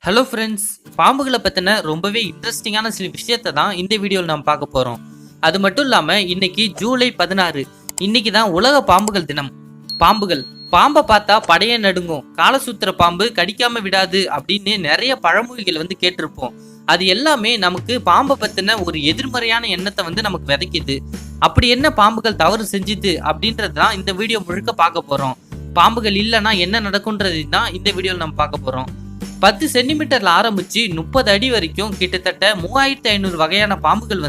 Hello friends, பாம்புகளை பற்றின ரொம்பவே இன்ட்ரெஸ்டிங்கான சில விஷயத்தை தான் இந்த வீடியோவில் நாம் பார்க்க போகிறோம். அது மட்டும் இல்லாமல் இன்னைக்கு ஜூலை 16, இன்னைக்கு தான் உலக பாம்புகள் தினம். பாம்பை பார்த்தா படைய நடுங்கும், காலை சுத்துற பாம்பு கடிக்காம விடாது அப்படின்னு நிறைய பழமொழிகள் கேட்டிருப்போம். அது எல்லாமே நமக்கு பாம்பை பற்றின ஒரு எதிர்மறையான எண்ணத்தை நமக்கு விதைக்குது. அப்படி என்ன பாம்புகள் தவறு செஞ்சுது அப்படின்றது தான் இந்த வீடியோ முழுக்க பார்க்க போகிறோம். பாம்புகள் இல்லைன்னா என்ன நடக்கும்ன்றது தான் இந்த வீடியோவில் நம்ம பார்க்க போகிறோம். 10 சென்டிமீட்டர்ல ஆரம்பிச்சு 30 அடி வரைக்கும் கிட்டத்தட்ட 3500 வகையான பாம்புகள்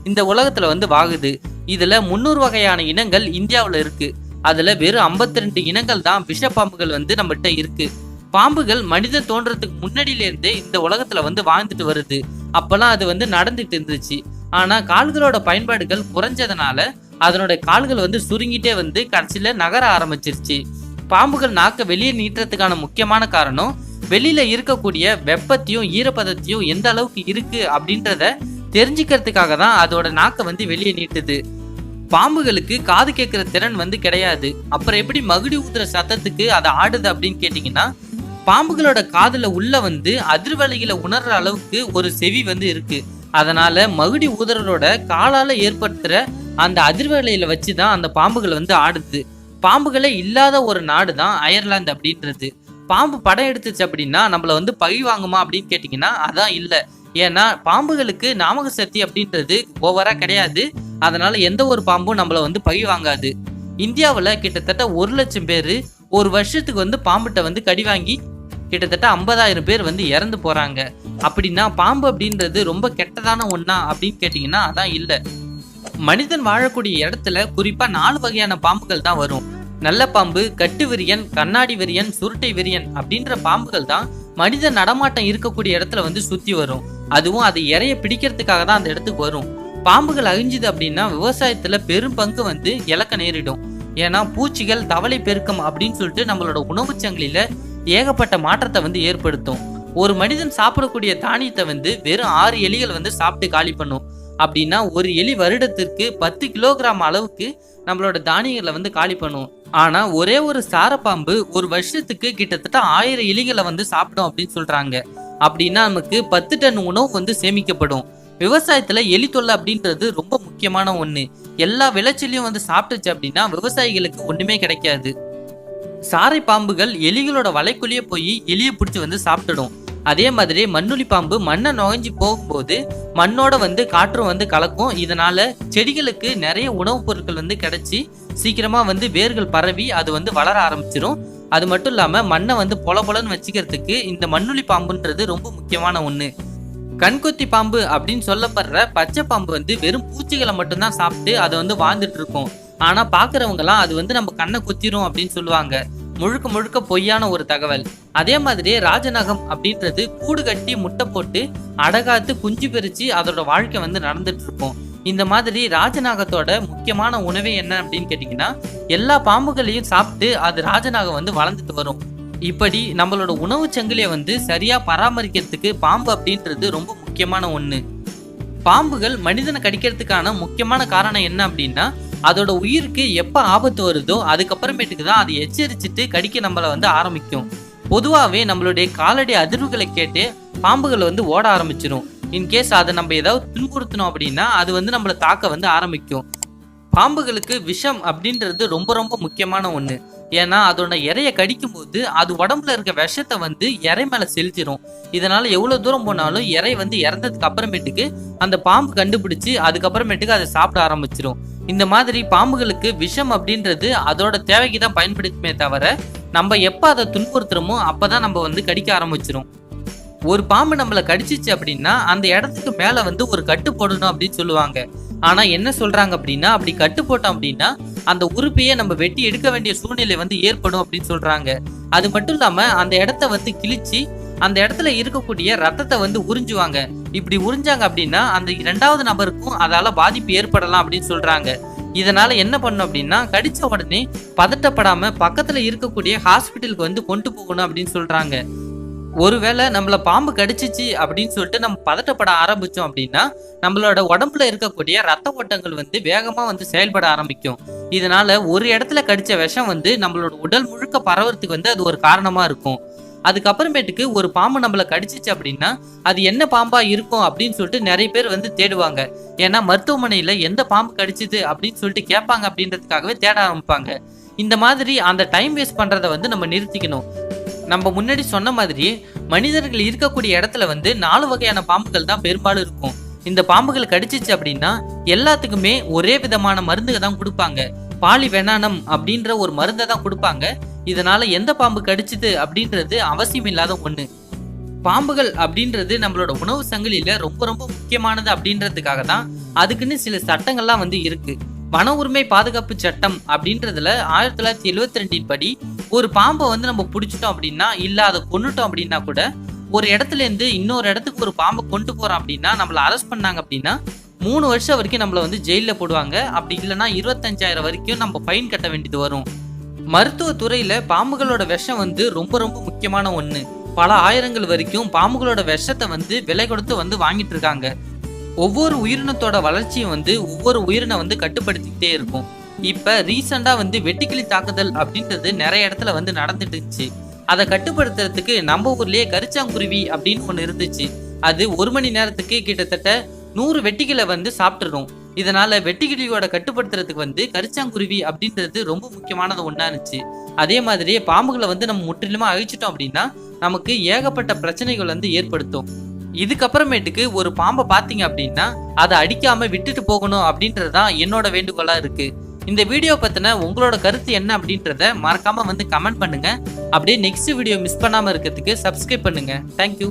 இந்த உலகத்துல வாகுது. இதுல 300 வகையான இனங்கள் இந்தியாவுல இருக்கு. அதுல வெறும் 52 இனங்கள் தான் விஷ பாம்புகள் நம்மகிட்ட இருக்கு. பாம்புகள் மனித தோன்றதுக்கு முன்னாடியில இருந்தே இந்த உலகத்துல வாழ்ந்துட்டு வருது. அப்பெல்லாம் அது நடந்துட்டு இருந்துச்சு. ஆனா கால்களோட பயன்பாடுகள் குறைஞ்சதுனால அதனோட கால்கள் சுருங்கிட்டே கடைசியில நகர ஆரம்பிச்சிருச்சு. பாம்புகள் நாக்க வெளியே நீட்டுறதுக்கான முக்கியமான காரணம் வெளியில இருக்கக்கூடிய வெப்பத்தையும் ஈரப்பதத்தையும் எந்த அளவுக்கு இருக்கு அப்படின்றத தெரிஞ்சுக்கிறதுக்காக தான் அதோட நாக்க வெளியே நீட்டுது. பாம்புகளுக்கு காது கேட்கிற திறன் கிடையாது. அப்புறம் எப்படி மகுடி ஊதுற சத்தத்துக்கு அதை ஆடுது அப்படின்னு கேட்டீங்கன்னா, பாம்புகளோட காதுல உள்ள அதிர்வலைகளை உணர்ற அளவுக்கு ஒரு செவி இருக்கு. அதனால மகுடி ஊதுறதோட காலால ஏற்படுத்துற அந்த அதிர்வலையில வச்சுதான் அந்த பாம்புகள் ஆடுது. பாம்புகளே இல்லாத ஒரு நாடு தான் அயர்லாந்து அப்படின்றது. பாம்பு படம் எடுத்துச்சு அப்படின்னா நம்மள பழி வாங்குமா அப்படின்னு கேட்டீங்கன்னா அதான் இல்லை. ஏன்னா பாம்புகளுக்கு ஞாபக சக்தி அப்படின்றது ஓவரா கிடையாது. அதனால எந்த ஒரு பாம்பும் நம்மள பழி வாங்காது. இந்தியாவில் கிட்டத்தட்ட 1 லட்சம் பேர் ஒரு வருஷத்துக்கு பாம்புகிட்ட கடி வாங்கி கிட்டத்தட்ட 50,000 பேர் இறந்து போறாங்க. அப்படின்னா பாம்பு அப்படின்றது ரொம்ப கெட்டதான ஒண்ணா அப்படின்னு கேட்டீங்கன்னா அதான் இல்லை. மனிதன் வாழக்கூடிய இடத்துல குறிப்பா 4 வகையான பாம்புகள் தான் வரும். நல்ல பாம்பு, கட்டு விரியன், கண்ணாடி விரியன், சுருட்டை விரியன் அப்படின்ற பாம்புகள் தான் மனித நடமாட்டம் இருக்கக்கூடிய இடத்துல சுத்தி வரும். அதுவும் அது இறைய பிடிக்கிறதுக்காக தான் அந்த இடத்துக்கு வரும். பாம்புகள் அழிஞ்சுது அப்படின்னா விவசாயத்துல பெரும் பங்கு இழக்க நேரிடும். ஏன்னா பூச்சிகள், தவளை பெருக்கம் அப்படின்னு சொல்லிட்டு நம்மளோட உணவு சங்கிலியில ஏகப்பட்ட மாற்றத்தை ஏற்படுத்தும். ஒரு மனிதன் சாப்பிடக்கூடிய தானியத்தை வெறும் 6 எலிகள் சாப்பிட்டு காலி பண்ணும். அப்படின்னா ஒரு எலி வருடத்திற்கு 10 கிலோகிராம் அளவுக்கு நம்மளோட தானியங்களை காலி பண்ணும். ஆனா ஒரே ஒரு சாரப்பாம்பு ஒரு வருஷத்துக்கு கிட்டத்தட்ட 1000 எலிகளை சாப்பிடும் அப்படின்னு சொல்றாங்க. அப்படின்னா நமக்கு 10 டன் உணவு சேமிக்கப்படும். விவசாயத்துல எலி தொல்லை அப்படின்றது ரொம்ப முக்கியமான ஒண்ணு. எல்லா விளைச்சலையும் சாப்பிட்டுச்சு அப்படின்னா விவசாயிகளுக்கு ஒண்ணுமே கிடைக்காது. சாரை பாம்புகள் எலிகளோட வலைக்குள்ளேயே போய் எலியை பிடிச்சி சாப்பிட்டுடும். அதே மாதிரி மண்ணுளி பாம்பு மண்ணை நுழைஞ்சு போகும்போது மண்ணோட காற்றும் கலக்கும். இதனால செடிகளுக்கு நிறைய உணவுப் பொருட்கள் கிடைச்சி சீக்கிரமா வேர்கள் பரவி அது வளர ஆரம்பிச்சிடும். அது மட்டும் இல்லாம மண்ணை பொல பொலன்னு வச்சுக்கிறதுக்கு இந்த மண்ணுளி பாம்புன்றது ரொம்ப முக்கியமான ஒண்ணு. கண்கொத்தி பாம்பு அப்படின்னு சொல்லப்படுற பச்சை பாம்பு வெறும் பூச்சிகளை மட்டும்தான் சாப்பிட்டு அதை வாழ்ந்துட்டு இருக்கும். ஆனா பாக்குறவங்க எல்லாம் அது நம்ம கண்ணை குத்திரும் அப்படின்னு சொல்லுவாங்க. முழுக்க முழுக்க பொய்யான ஒரு தகவல். அதே மாதிரி ராஜநாகம் அப்படின்றது கூடு கட்டி முட்டை போட்டு அடகாத்து குஞ்சு பெரிச்சு அதோட வாழ்க்கை நடந்துட்டு இருக்கும். இந்த மாதிரி ராஜநாகத்தோட முக்கியமான உணவே என்ன அப்படின்னு கேட்டீங்கன்னா எல்லா பாம்புகளையும் சாப்பிட்டு அது ராஜநாகம் வளர்ந்துட்டு வரும். இப்படி நம்மளோட உணவு சங்கிலியை சரியா பராமரிக்கிறதுக்கு பாம்பு அப்படின்றது ரொம்ப முக்கியமான ஒண்ணு. பாம்புகள் மனிதனை கடிக்கிறதுக்கான முக்கியமான காரணம் என்ன அப்படின்னா அதோட உயிருக்கு எப்ப ஆபத்து வருதோ அதுக்கப்புறமேட்டுக்கு தான் அது எச்சரிச்சுட்டு கடிக்க நம்மள ஆரம்பிக்கும். பொதுவாகவே நம்மளுடைய காலடி அதிர்வுகளை கேட்டு பாம்புகள் ஓட ஆரம்பிச்சிடும். இன்கேஸ் அதை நம்ம ஏதாவது துன்புறுத்தணும் அப்படின்னா அது நம்மளை தாக்க ஆரம்பிக்கும். பாம்புகளுக்கு விஷம் அப்படின்றது ரொம்ப ரொம்ப முக்கியமான ஒண்ணு. ஏன்னா அதோட இறைய கடிக்கும் போது அது உடம்புல இருக்க விஷத்தை இறை மேல செலுத்திடும். இதனால எவ்வளவு தூரம் போனாலும் இறை இறந்ததுக்கு அப்புறமேட்டுக்கு அந்த பாம்பு கண்டுபிடிச்சு அதுக்கப்புறமேட்டுக்கு அதை சாப்பிட ஆரம்பிச்சிடும். இந்த மாதிரி பாம்புகளுக்கு விஷம் அப்படின்றது அதோட தேவைக்கு தான் பயன்படுத்துமே தவிர நம்ம எப்ப அதை துன்புறுத்துறோமோ அப்பதான் நம்ம கடிக்க ஆரம்பிச்சிடும். ஒரு பாம்பு நம்மளை கடிச்சிச்சு அப்படின்னா அந்த இடத்துக்கு மேல ஒரு கட்டு போடணும் அப்படின்னு சொல்லுவாங்க. ஆனா என்ன சொல்றாங்க அப்படின்னா அப்படி கட்டு போட்டோம் அப்படின்னா அந்த உறுப்பையே நம்ம வெட்டி எடுக்க வேண்டிய சூழ்நிலை ஏற்படும் அப்படின்னு சொல்றாங்க. அது மட்டும் இல்லாம அந்த இடத்த கிழிச்சு அந்த இடத்துல இருக்கக்கூடிய ரத்தத்தை உறிஞ்சுவாங்க. இப்படி உறிஞ்சாங்க அப்படின்னா அந்த 2வது நபருக்கும் அதால பாதிப்பு ஏற்படலாம் அப்படின்னு சொல்றாங்க. இதனால என்ன பண்ணும் அப்படின்னா கடிச்ச உடனே பதட்டப்படாம பக்கத்துல இருக்கக்கூடிய ஹாஸ்பிட்டலுக்கு கொண்டு போகணும் அப்படின்னு சொல்றாங்க. ஒருவேளை நம்மள பாம்பு கடிச்சிச்சு அப்படின்னு சொல்லிட்டு நம்ம பதட்டப்பட ஆரம்பிச்சோம் அப்படின்னா நம்மளோட உடம்புல இருக்கக்கூடிய ரத்த ஓட்டங்கள் வேகமா செயல்பட ஆரம்பிக்கும். இதனால ஒரு இடத்துல கடிச்ச விஷம் நம்மளோட உடல் முழுக்க பரவறதுக்கு அது ஒரு காரணமா இருக்கும். அதுக்கப்புறமேட்டுக்கு ஒரு பாம்பு நம்மள கடிச்சிச்சு அப்படின்னா அது என்ன பாம்பா இருக்கும் அப்படின்னு சொல்லிட்டு நிறைய பேர் வந்து தேடுவாங்க. ஏன்னா மருத்துவமனையில எந்த பாம்பு கடிச்சிது அப்படின்னு சொல்லிட்டு கேட்பாங்க அப்படின்றதுக்காகவே தேட ஆரம்பிப்பாங்க. இந்த மாதிரி அந்த டைம் வேஸ்ட் பண்றதை வந்து நம்ம நிறுத்திக்கணும். நம்ம முன்னாடி சொன்ன மாதிரி மனிதர்கள் இருக்கக்கூடிய இடத்துல வந்து 4 வகையான பாம்புகள் தான் பெரும்பாலும் இருக்கும். இந்த பாம்புகள் கடிச்சிச்சு அப்படின்னா எல்லாத்துக்குமே ஒரே விதமான மருந்துக தான் கொடுப்பாங்க. பாலிவெனானம் அப்படின்ற ஒரு மருந்தை தான் கொடுப்பாங்க. இதனால எந்த பாம்பு கடிச்சிது அப்படின்றது அவசியம் இல்லாத ஒண்ணு. பாம்புகள் அப்படின்றது நம்மளோட உணவு சங்கிலியில ரொம்ப ரொம்ப முக்கியமானது அப்படின்றதுக்காக தான் அதுக்குன்னு சில சட்டங்கள்லாம் வந்து இருக்கு. வன உரிமை பாதுகாப்பு சட்டம் அப்படின்றதுல 1972 படி ஒரு பாம்பை வந்து நம்ம பிடிச்சிட்டோம் அப்படின்னா இல்ல அதை கொன்னுட்டோம் அப்படின்னா கூட ஒரு இடத்துல இருந்து இன்னொரு இடத்துக்கு ஒரு பாம்பை கொண்டு போறோம் அப்படின்னா நம்மள அரெஸ்ட் பண்ணாங்க அப்படின்னா 3 வருஷம் வரைக்கும் நம்மள வந்து ஜெயில போடுவாங்க. அப்படி இல்லைன்னா 25,000 வரைக்கும் நம்ம ஃபைன் கட்ட வேண்டியது வரும். மருத்துவ துறையில பாம்புகளோட விஷம் வந்து ரொம்ப ரொம்ப முக்கியமான ஒண்ணு. பல ஆயிரங்கள் வரைக்கும் பாம்புகளோட விஷத்தை வந்து விலை கொடுத்து வந்து வாங்கிட்டு இருக்காங்க. ஒவ்வொரு உயிரினத்தோட வளர்ச்சியும் வந்து ஒவ்வொரு உயிரினை வந்து கட்டுப்படுத்திக்கிட்டே இருக்கும். இப்ப ரீசெண்டா வந்து வெட்டுக்கிளி தாக்குதல் அப்படின்றது நிறைய இடத்துல வந்து நடந்துட்டு இருந்துச்சு. அதை கட்டுப்படுத்துறதுக்கு நம்ம ஊர்லயே கரிச்சாங்குருவி அப்படின்னு ஒண்ணு இருந்துச்சு. அது 1 மணி நேரத்துக்கு கிட்டத்தட்ட 100 வெட்டிக்கிளை வந்து சாப்பிட்டுரும். இதனால வெட்டுக்கிளியோட கட்டுப்படுத்துறதுக்கு வந்து கரிச்சாங்குருவி அப்படின்றது ரொம்ப முக்கியமானது ஒண்ணா இருந்துச்சு. அதே மாதிரியே பாம்புகளை வந்து நம்ம முற்றிலுமா அழிச்சிட்டோம் அப்படின்னா நமக்கு ஏகப்பட்ட பிரச்சனைகள் வந்து ஏற்படுத்தும். இதுக்கப்புறமேட்டுக்கு ஒரு பாம்பை பார்த்தீங்க அப்படின்னா அதை அடிக்காம விட்டுட்டு போகணும் அப்படின்றது தான் என்னோட வேண்டுகோளா இருக்கு. இந்த வீடியோ பத்தின உங்களோட கருத்து என்ன அப்படின்றத மறக்காம வந்து கமெண்ட் பண்ணுங்க. அப்படியே நெக்ஸ்ட் வீடியோ மிஸ் பண்ணாம இருக்கிறதுக்கு சப்ஸ்கிரைப் பண்ணுங்க. தேங்க்யூ.